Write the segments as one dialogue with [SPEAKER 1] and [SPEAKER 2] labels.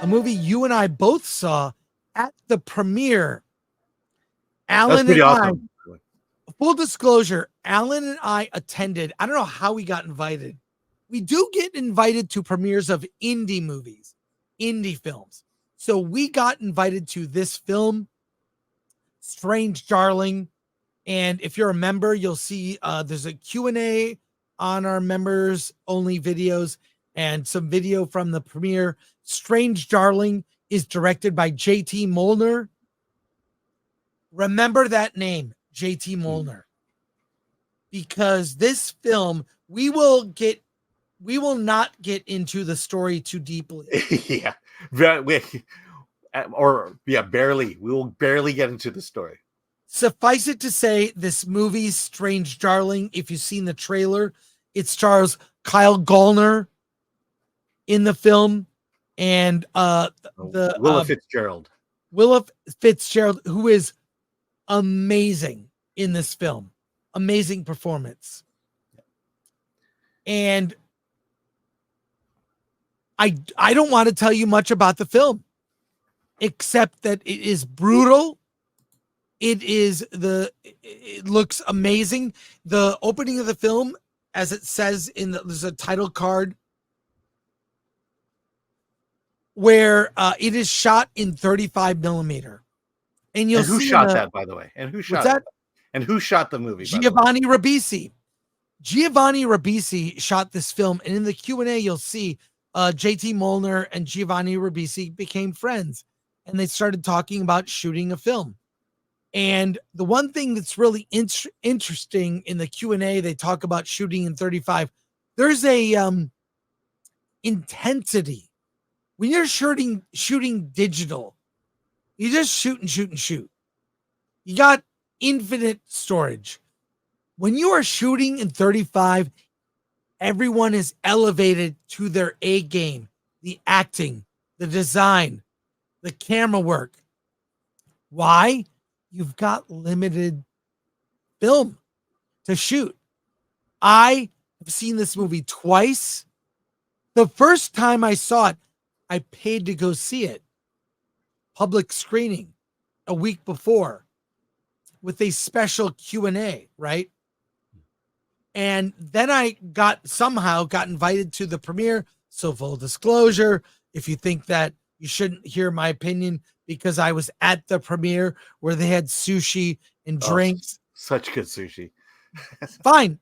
[SPEAKER 1] movie you and I both saw at the premiere.
[SPEAKER 2] That's pretty awesome.
[SPEAKER 1] Full disclosure, Alan and I attended. I don't know how we got invited. We do get invited to premieres of indie movies, indie films. So we got invited to this film, Strange Darling. And if you're a member, you'll see there's a Q&A on our members only videos and some video from the premiere. Strange Darling is directed by J.T. Molnar. Remember that name, J.T. Molnar, because this film, we will not get into the story too deeply.
[SPEAKER 2] Yeah. Barely. We will barely get into the story.
[SPEAKER 1] Suffice it to say, this movie, Strange Darling, if you've seen the trailer, it stars Kyle Gallner in the film and
[SPEAKER 2] Willa Fitzgerald.
[SPEAKER 1] Willa Fitzgerald, who is amazing in this film. Amazing performance. And I don't want to tell you much about the film, except that it is brutal. It looks amazing. The opening of the film, as it says there's a title card where it is shot in 35 millimeter. And you'll see
[SPEAKER 2] who shot that, by the way? And who shot that? And who shot the movie?
[SPEAKER 1] Giovanni Ribisi. Giovanni Ribisi shot this film, and in the Q&A, you'll see J.T. Molnar and Giovanni Ribisi became friends, and they started talking about shooting a film. And the one thing that's really interesting in the Q&A, they talk about shooting in 35. There's a intensity. When you're shooting digital, you just shoot and shoot and shoot. You got infinite storage. When you are shooting in 35, everyone is elevated to their A game. The acting, the design, the camera work. Why? You've got limited film to shoot. I have seen this movie twice. The first time I saw it, I paid to go see it. Public screening a week before with a special Q&A, right? And then I somehow got invited to the premiere. So full disclosure, if you think that you shouldn't hear my opinion because I was at the premiere where they had sushi and drinks.
[SPEAKER 2] Such good sushi.
[SPEAKER 1] Fine.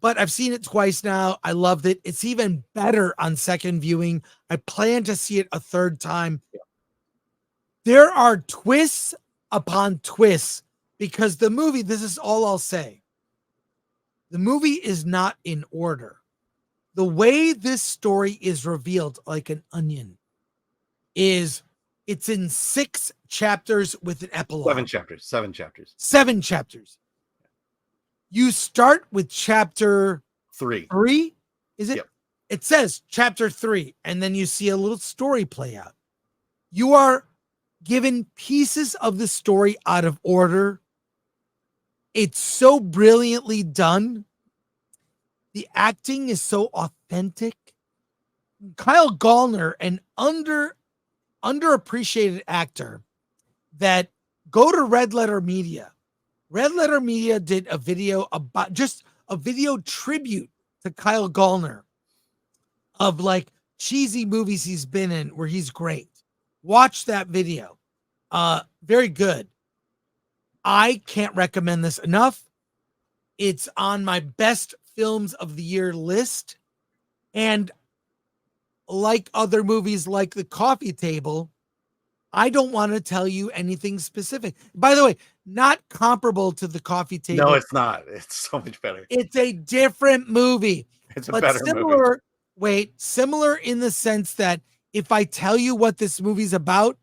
[SPEAKER 1] But I've seen it twice now. I loved it. It's even better on second viewing. I plan to see it a third time. Yeah. There are twists upon twists because the movie, this is all I'll say. The movie is not in order. The way this story is revealed like an onion is it's in 6 chapters with an epilogue.
[SPEAKER 2] 7 chapters.
[SPEAKER 1] 7 chapters. You start with chapter
[SPEAKER 2] 3.
[SPEAKER 1] 3? Is it?
[SPEAKER 2] Yep.
[SPEAKER 1] It says chapter 3, and then you see a little story play out. You are given pieces of the story out of order. It's so brilliantly done. The acting is so authentic. Kyle Gallner, an underappreciated actor that go to Red Letter Media. Red Letter Media did a video about just a video tribute to Kyle Gallner of like cheesy movies he's been in where he's great. Watch that video. Very good. I can't recommend this enough. It's on my best films of the year list. And like other movies like The Coffee Table, I don't want to tell you anything specific. By the way, not comparable to The Coffee Table.
[SPEAKER 2] No, it's not. It's so much better.
[SPEAKER 1] It's a different movie.
[SPEAKER 2] It's a better movie.
[SPEAKER 1] Similar in the sense that if I tell you what this movie's about,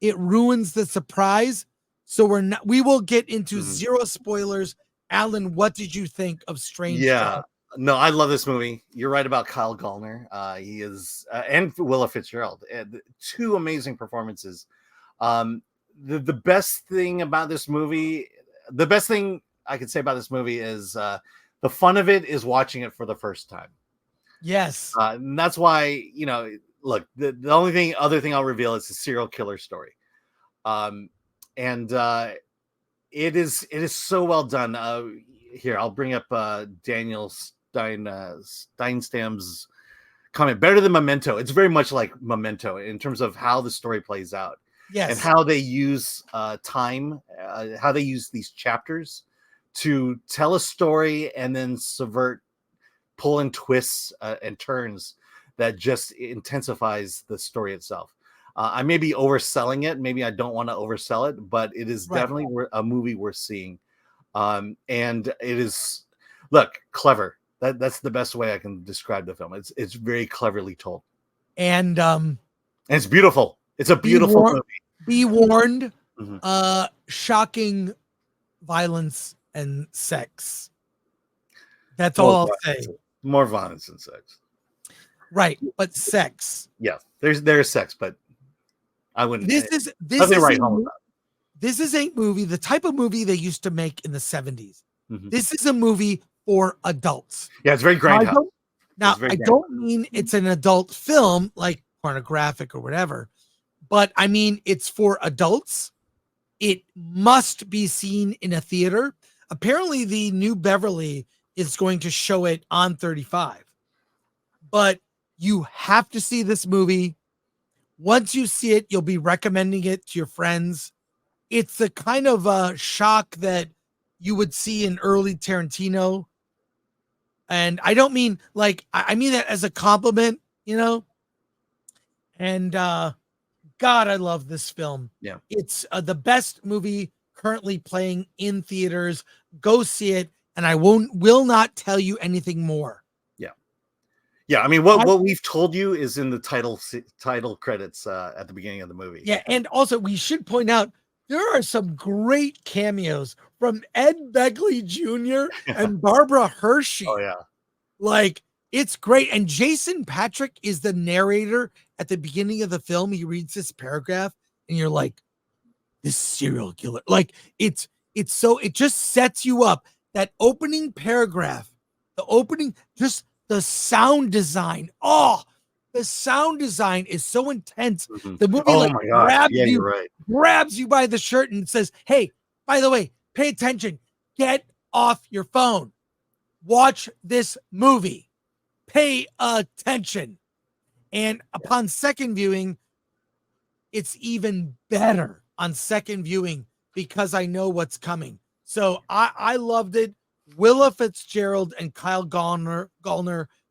[SPEAKER 1] it ruins the surprise. So we will get into zero spoilers. Alan, what did you think of Strange Darling?
[SPEAKER 2] No, I love this movie. You're right about Kyle Gallner. He is, and Willa Fitzgerald. 2 amazing performances. The best thing about this movie, the best thing I could say about this movie is the fun of it is watching it for the first time.
[SPEAKER 1] Yes.
[SPEAKER 2] And that's why, look, the only other thing I'll reveal is the serial killer story. And it is so well done. Here, I'll bring up Daniel Steinstam's comment. Better than Memento. It's very much like Memento in terms of how the story plays out.
[SPEAKER 1] Yes.
[SPEAKER 2] And how they use time, how they use these chapters to tell a story and then subvert, pull in twists and turns that just intensifies the story itself. I may be overselling it. Maybe I don't want to oversell it, but it is definitely a movie worth seeing. And it is, look, clever. That's the best way I can describe the film. It's very cleverly told.
[SPEAKER 1] And
[SPEAKER 2] it's beautiful. It's a beautiful movie.
[SPEAKER 1] Be warned, shocking violence and sex. That's all I'll say.
[SPEAKER 2] More violence than sex.
[SPEAKER 1] Right, but sex.
[SPEAKER 2] Yeah, there's sex, but I wouldn't.
[SPEAKER 1] This is a movie, the type of movie they used to make in the 70s. Mm-hmm. This is a movie for adults.
[SPEAKER 2] Yeah, it's very grindhouse.
[SPEAKER 1] Now, I don't mean it's an adult film like pornographic or whatever, but I mean it's for adults. It must be seen in a theater. Apparently, the New Beverly is going to show it on 35. But you have to see this movie. Once you see it, you'll be recommending it to your friends. It's the kind of shock that you would see in early Tarantino. And I don't mean like, I mean that as a compliment, you know? And God, I love this film.
[SPEAKER 2] Yeah.
[SPEAKER 1] It's the best movie currently playing in theaters. Go see it. And I will not tell you anything more.
[SPEAKER 2] Yeah, I mean, what we've told you is in the title credits at the beginning of the movie.
[SPEAKER 1] Yeah, and also we should point out there are some great cameos from Ed Begley Jr. and Barbara Hershey.
[SPEAKER 2] Oh yeah,
[SPEAKER 1] like it's great. And Jason Patrick is the narrator at the beginning of the film. He reads this paragraph, and you're like, "This serial killer." Like it's so it just sets you up. That opening paragraph, the sound design. Oh, the sound design is so intense.
[SPEAKER 2] Mm-hmm.
[SPEAKER 1] The movie
[SPEAKER 2] grabs
[SPEAKER 1] you by the shirt and says, "Hey, by the way, pay attention. Get off your phone. Watch this movie. Pay attention." And upon second viewing, it's even better on second viewing because I know what's coming. So I loved it. Willa Fitzgerald and Kyle Gallner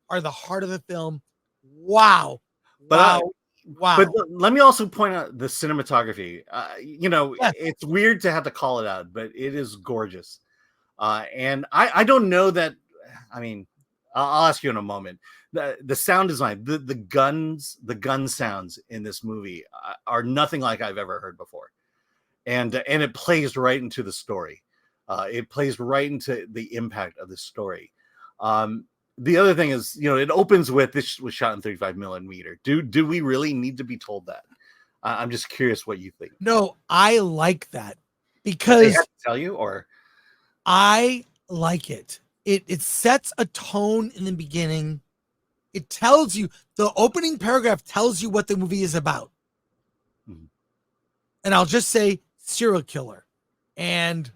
[SPEAKER 1] are the heart of the film. Wow. Wow.
[SPEAKER 2] But let me also point out the cinematography. It's weird to have to call it out, but it is gorgeous. And I don't know that. I mean, I'll ask you in a moment. The sound design, the gun sounds in this movie are nothing like I've ever heard before. And it plays right into the story. It plays right into the impact of the story. The other thing is, it opens with this was shot in 35 millimeter. Do we really need to be told that? I'm just curious what you think.
[SPEAKER 1] No, I like that because
[SPEAKER 2] they have to tell you, or
[SPEAKER 1] I like it. It sets a tone in the beginning. It tells you, the opening paragraph tells you what the movie is about. Mm-hmm. And I'll just say serial killer. And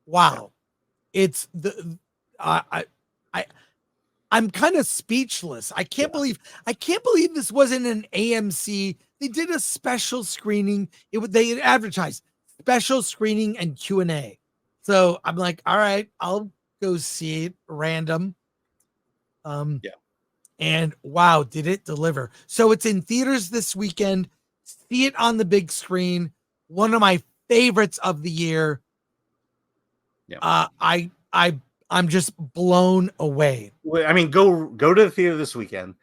[SPEAKER 1] wow, it's I'm kind of speechless. I can't believe this wasn't an AMC. They did a special screening. They advertised special screening and Q&A. So I'm like, all right, I'll go see it random. And wow, did it deliver. So it's in theaters this weekend. See it on the big screen. One of my favorites of the year. Yeah. I'm just blown away.
[SPEAKER 2] I mean, go to the theater this weekend.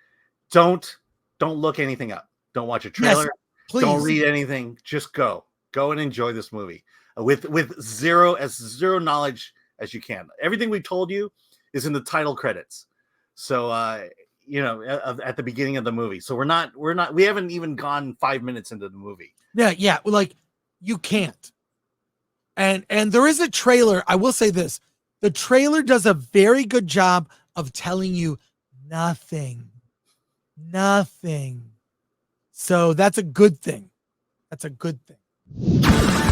[SPEAKER 2] Don't look anything up. Don't watch a trailer. Yes, please. Don't read anything. Just go and enjoy this movie with zero knowledge as you can. Everything we told you is in the title credits. So at the beginning of the movie. So we haven't even gone 5 minutes into the movie.
[SPEAKER 1] Yeah. Like you can't. And there is a trailer. I will say this. The trailer does a very good job of telling you nothing. Nothing. So that's a good thing. That's a good thing.